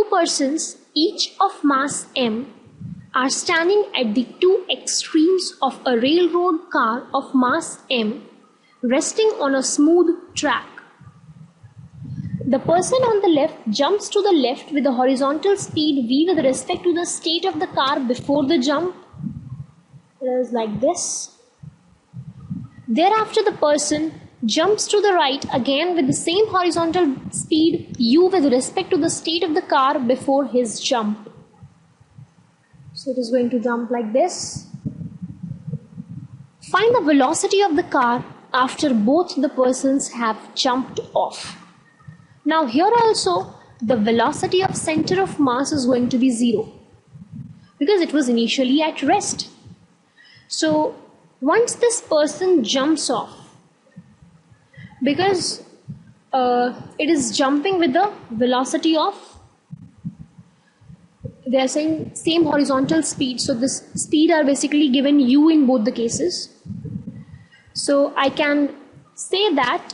persons, each of mass m, are standing at the two extremes of a railroad car of mass m resting on a smooth track. The person on the left jumps to the left with a horizontal speed v with respect to the state of the car before the jump. It is like this. Thereafter, the person jumps to the right again with the same horizontal speed u with respect to the state of the car before his jump. So it is going to jump like this. Find the velocity of the car after both the persons have jumped off. Now here also the velocity of center of mass is going to be 0 because it was initially at rest. So once this person jumps off, because it is jumping with the velocity of, they are saying same horizontal speed, so this speed are basically given u in both the cases. So I can say that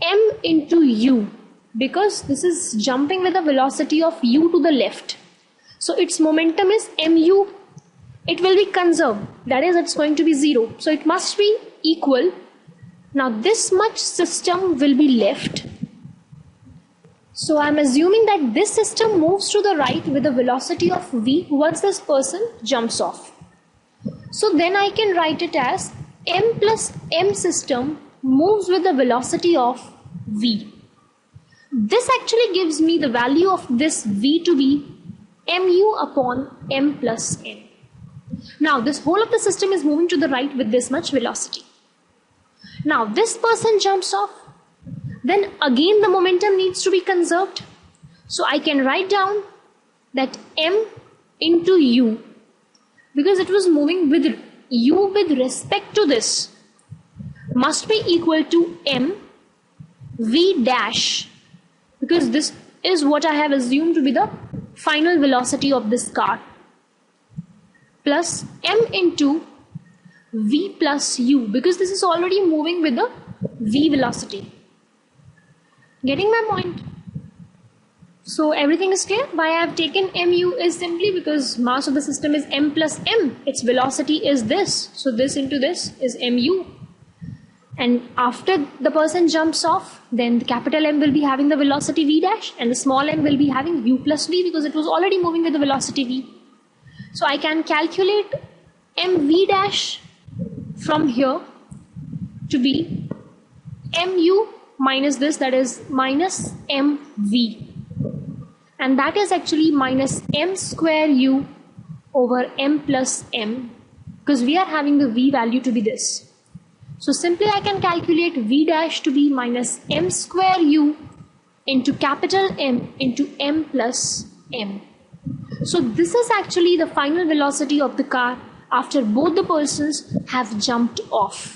m into u, because this is jumping with a velocity of u to the left, so its momentum is mu. It will be conserved, that is, it's going to be 0, so it must be equal. Now this much system will be left, so I'm assuming that this system moves to the right with a velocity of v once this person jumps off. So then I can write it as m plus m system moves with the velocity of v. This actually gives me the value of this v to be mu upon m plus n. Now this whole of the system is moving to the right with this much velocity. Now this person jumps off, then again the momentum needs to be conserved. So I can write down that m into u, because it was moving with u with respect to this, must be equal to m v dash, because this is what I have assumed to be the final velocity of this car, plus m into v plus u, because this is already moving with the v velocity. Getting my point? So everything is clear. Why I have taken mu is simply because mass of the system is m plus m. Its velocity is this. So this into this is mu. And after the person jumps off, then the capital M will be having the velocity v dash, and the small m will be having u plus v, because it was already moving with the velocity v. So I can calculate mv dash from here to be mu minus this, that is minus mv, and that is actually minus m square u over m plus m, because we are having the v value to be this. So simply I can calculate v dash to be minus m square u into capital M into m plus m. So this is actually the final velocity of the car after both the persons have jumped off.